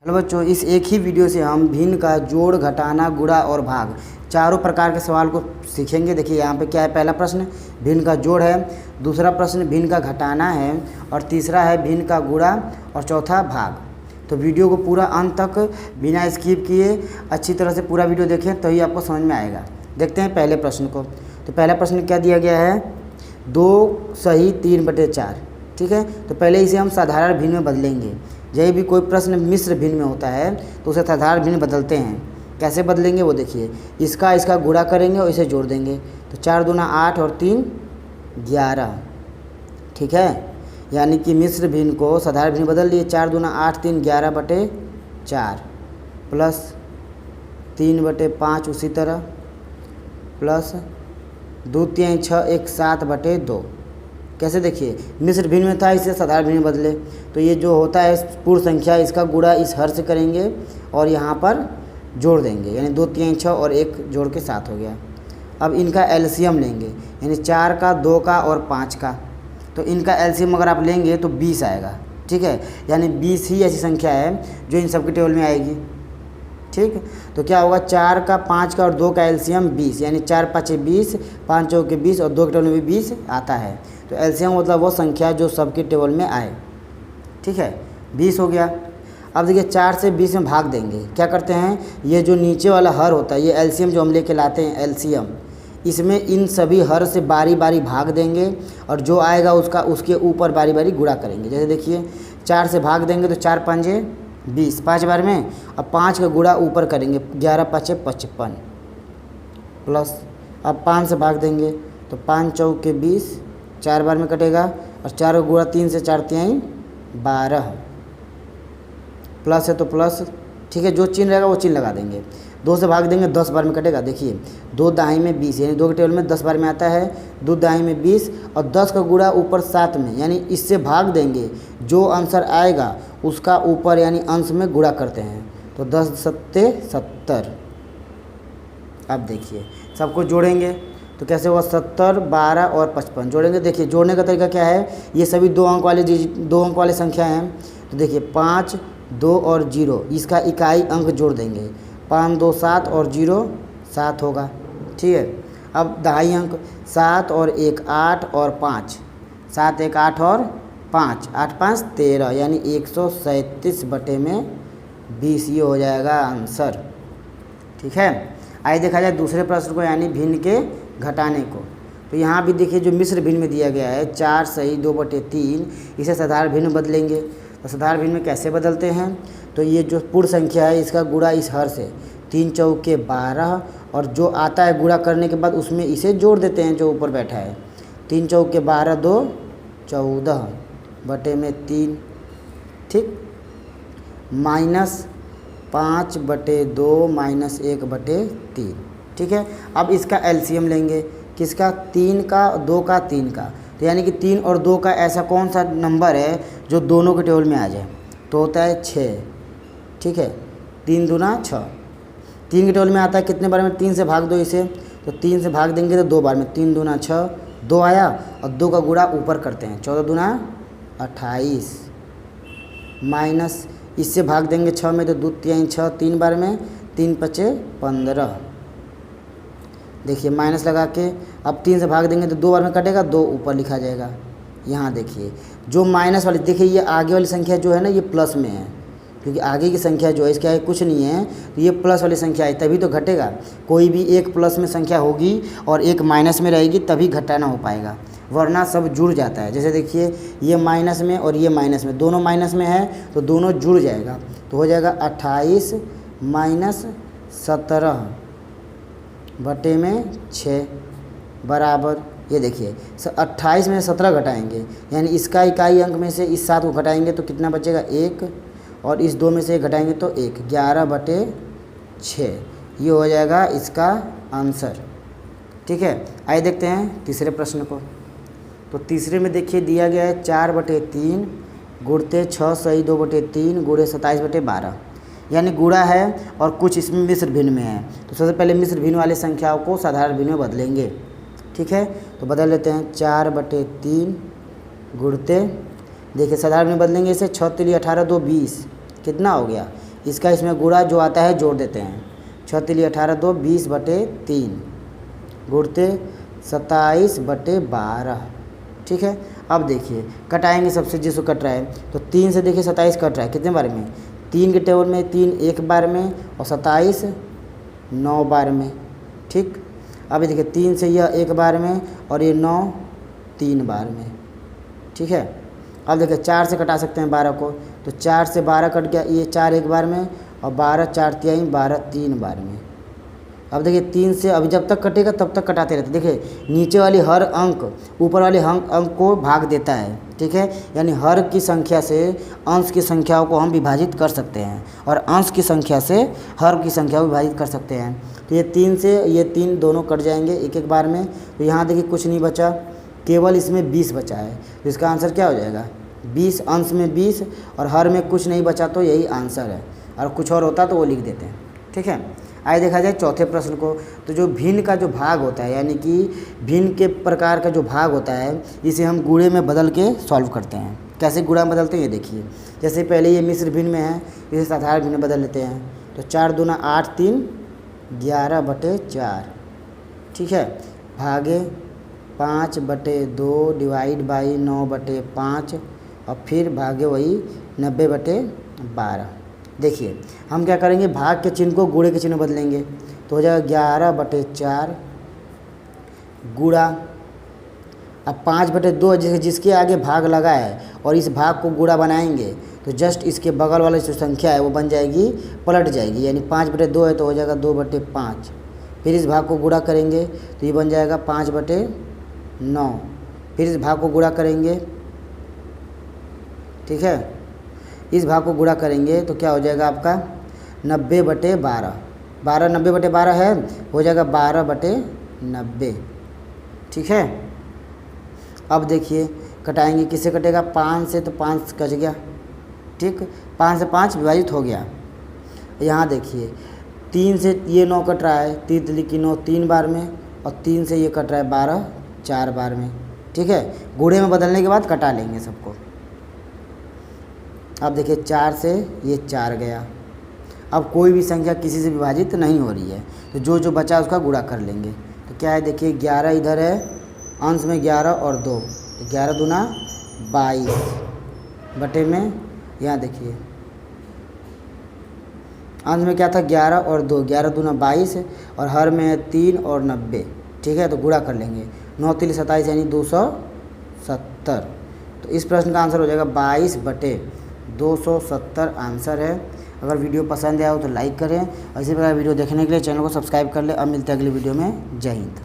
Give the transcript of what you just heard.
Hello बच्चों, इस एक ही वीडियो से हम भिन्न का जोड़, घटाना, गुणा और भाग चारों प्रकार के सवाल को सीखेंगे। देखिए यहाँ पे क्या है, पहला प्रश्न भिन्न का जोड़ है, दूसरा प्रश्न भिन्न का घटाना है और तीसरा है भिन्न का गुणा और चौथा भाग। तो वीडियो को पूरा अंत तक बिना स्किप किए अच्छी तरह से पूरा वीडियो देखें तभी आपको समझ में आएगा। देखते हैं पहले प्रश्न को। तो पहला प्रश्न क्या दिया गया है, 2 सही 3/4। ठीक है, तो पहले इसे हम साधारण भिन्न में बदलेंगे। यही भी कोई प्रश्न मिश्र भिन्न में होता है तो उसे साधारण भिन्न बदलते हैं। कैसे बदलेंगे वो देखिए, इसका गुणा करेंगे और इसे जोड़ देंगे। तो 4 दूना 8 और 3 11। ठीक है, यानी कि मिश्र भिन्न को साधारण भिन्न बदल दिए। 4 दूना 8 3 11/4 प्लस 3/5 उसी तरह प्लस 2 3 6 1 7/2। कैसे देखिए, मिश्र भिन्न में था इसे साधारण भिन्न में बदले। तो ये जो होता है पूर्ण संख्या, इसका गुणा इस हर से करेंगे और यहाँ पर जोड़ देंगे, यानी 2 3 6 और 1 जोड़ के 7 हो गया। अब इनका एलसीएम लेंगे, यानी 4 का 2 का और 5 का। तो इनका एलसीएम अगर आप लेंगे तो 20 आएगा। ठीक है, यानी 20 ही ऐसी संख्या है जो इन सबके टेबल में आएगी। ठीक, तो क्या होगा, 4 का 5 का और 2 का एलसीएम 20, यानी 4 5 20, 5 चौके 20 और 2 के टेबल में भी 20 आता है। तो एलसीएम मतलब वो संख्या जो सबके टेबल में आए। ठीक है, 20 हो गया। अब देखिए 4 से 20 में भाग देंगे। क्या करते हैं, ये जो नीचे वाला हर होता है, ये एलसीएम जो हम लेके लाते हैं एलसीएम, इसमें इन सभी हर से बारी बारी भाग देंगे और जो आएगा उसके ऊपर बारी बारी गुणा करेंगे। जैसे देखिए 4 से भाग देंगे तो 4 5 20 5 बार में, अब 5 का गुणा ऊपर करेंगे 11 5 55 प्लस, अब 5 से भाग देंगे तो 5 चौके 20 4 बार में कटेगा और 4 का गुणा 3 से 4 3 12 प्लस है तो प्लस। ठीक है, जो चिन्ह रहेगा वो चिन्ह लगा देंगे। 2 से भाग देंगे 10 बार में कटेगा। देखिए 2 दाई में 20, यानी 2 के टेबल में 10 बार में आता है। 2 दाई में 20 और 10 का गुणा ऊपर 7 में, यानी इससे भाग देंगे, जो आंसर आएगा उसका ऊपर यानी अंश में गुणा करते हैं। तो 10 सत्ते 70। अब देखिए सबको जोड़ेंगे तो कैसे हुआ, 70 12 और 55 जोड़ेंगे। देखिए जोड़ने का तरीका क्या है, ये सभी 2 अंक वाले संख्या हैं। तो देखिए 5 2 और 0, इसका इकाई अंक जोड़ देंगे। 5 2 7 और 0 7 होगा। ठीक है, अब दहाई अंक 7 और 1 8 और 5, 7 1 8 और 5, 8 5 13, यानी 137/20 ये हो जाएगा आंसर। ठीक है, आइए देखा जाए दूसरे प्रश्न को, यानी भिन्न के घटाने को। तो यहाँ भी देखिए जो मिश्र भिन्न में दिया गया है 4 सही 2/3, इसे साधारण भिन्न में बदलेंगे। तो साधारण भिन्न में कैसे बदलते हैं, तो ये जो पूर्ण संख्या है इसका गुणा इस हर से, 3 चौके 12 और जो आता है गुणा करने के बाद उसमें इसे जोड़ देते हैं जो ऊपर बैठा है। 3 चौके 12 2 14/3। ठीक, माइनस 5/2 माइनस 1/3। ठीक है, अब इसका एलसीएम लेंगे, किसका, 3 का 2 का 3 का। तो यानी कि 3 और 2 का ऐसा कौन सा नंबर है जो दोनों के टेबल में आ जाए, तो होता है 6। ठीक है, 3 दूना 6, 3 के टेबल में आता है कितने बार में, 3 से भाग दो इसे। तो 3 से भाग देंगे तो 2 बार में, 3 दूना 6 2 आया और 2 का गुणा ऊपर करते हैं, 14 दूना 28 माइनस, इससे भाग देंगे 6 में तो 2 3 6 3 बार में, 3 5 15। देखिए माइनस लगा के अब 3 से भाग देंगे तो 2 बार में कटेगा, 2 ऊपर लिखा जाएगा। यहाँ देखिए जो माइनस वाली, देखिए ये आगे वाली संख्या जो है ना ये प्लस में है, क्योंकि आगे की संख्या जो है इसके आगे कुछ नहीं है, तो ये प्लस वाली संख्या है तभी तो घटेगा। कोई भी एक प्लस में संख्या होगी और एक माइनस में रहेगी तभी घटाना हो पाएगा, वरना सब जुड़ जाता है। जैसे देखिए ये माइनस में और ये माइनस में, दोनों माइनस में है तो दोनों जुड़ जाएगा। तो हो जाएगा 28 माइनस 17/6 बराबर, ये देखिए 28 में 17 घटाएंगे, यानी इसका इकाई अंक में से इस 7 को घटाएंगे तो कितना बचेगा 1, और इस 2 में से घटाएंगे तो 1, 11/6 ये हो जाएगा इसका आंसर। ठीक है, आइए देखते हैं तीसरे प्रश्न को। तो तीसरे में देखिए दिया गया है 4/3 गुणते 6 सही 2/3 गुणे 27/12, यानी गुणा है और कुछ इसमें मिश्र भिन्न में है। तो सबसे पहले मिश्र भिन्न वाली संख्याओं को साधारण भिन्न में बदलेंगे। ठीक है, तो बदल लेते हैं 4/3 गुणते, देखिए साधारण में बदलेंगे इसे, 6 3 18 2 20, कितना हो गया, इसका इसमें गुणा जो आता है जोड़ देते हैं। 6 तिली 18 2 20/3 गुणते 27/12। ठीक है, अब देखिए कटाएंगे सबसे जिसको कट रहा है, तो 3 से देखिए 27 कट रहा है कितने बार में, 3 के टेबल में 3 एक बार में और 27 9 बार में। ठीक, अब ये देखिए 3 से यह एक बार में और ये 9 3 बार में। ठीक है, अब देखिए 4 से कटा सकते हैं 12 को, तो 4 से 12 कट गया, ये 4 एक बार में और 12 4 तिहाई 12 3 बार में। अब देखिए 3 से अभी जब तक कटेगा तब तक कटाते रहते। देखिए नीचे वाली हर अंक ऊपर वाले अंक को भाग देता है। ठीक है, यानी हर की संख्या से अंश की संख्याओं को हम विभाजित कर सकते हैं और अंश की संख्या से हर की संख्या को विभाजित कर सकते हैं। तो ये 3 से ये 3 दोनों कट जाएंगे एक एक बार में। तो यहाँ देखिए कुछ नहीं बचा, केवल इसमें 20 बचा है। तो इसका आंसर क्या हो जाएगा 20, अंश में 20 और हर में कुछ नहीं बचा, तो यही आंसर है। और कुछ और होता तो वो लिख देते हैं। ठीक है, आइए देखा जाए चौथे प्रश्न को। तो जो भिन्न का जो भाग होता है, यानी कि भिन्न के प्रकार का जो भाग होता है, इसे हम गुणे में बदल के सॉल्व करते हैं। कैसे गुणा में बदलते हैं ये देखिए। जैसे पहले ये मिश्र भिन्न में है, इसे साधारण भिन्न में बदल लेते हैं। तो 4 दूना 8 3 11/4। ठीक है, भागे 5/2 डिवाइड बाई 9/5 और फिर भागे वही 90/12। देखिए हम क्या करेंगे, भाग के चिन्ह को गुणे के चिन्ह में बदलेंगे, तो हो जाएगा 11/4 गुणा। अब 5/2 जिसके आगे भाग लगा है और इस भाग को गुणा बनाएंगे तो जस्ट इसके बगल वाली जो संख्या है वो बन जाएगी, पलट जाएगी। यानी 5/2 है तो हो जाएगा 2/5। फिर इस भाग को गुणा करेंगे तो ये बन जाएगा 5/9। फिर इस भाग को गुणा करेंगे। ठीक है, इस भाग को गुणा करेंगे तो क्या हो जाएगा आपका 90/12। 12 90/12 है, हो जाएगा 12/90। ठीक है, अब देखिए कटाएंगे, किससे कटेगा 5 से, तो 5 कट गया। ठीक, 5 से 5 विभाजित हो गया। यहाँ देखिए 3 से ये 9 कट रहा है, 3 तिली की 9 3 बार में और 3 से ये कट रहा है 12 4 बार में। ठीक है, गुणे में बदलने के बाद कटा लेंगे सबको। अब देखिए 4 से ये 4 गया। अब कोई भी संख्या किसी से विभाजित नहीं हो रही है, तो जो जो बचा उसका गुणा कर लेंगे। तो क्या है देखिए 11 इधर है, अंश में 11 और 2, तो 11 दूना 22 बटे में, यहाँ देखिए अंश में क्या था 11 और 2, 11 दूना 22 और हर में है 3 और 90। ठीक है, तो गुणा कर लेंगे, 9 तिली 27 यानी 270। तो इस प्रश्न का आंसर हो जाएगा 22/270 आंसर है। अगर वीडियो पसंद आया हो तो लाइक करें और इसी प्रकार वीडियो देखने के लिए चैनल को सब्सक्राइब कर लें। अब मिलते हैं अगली वीडियो में। जय हिंद।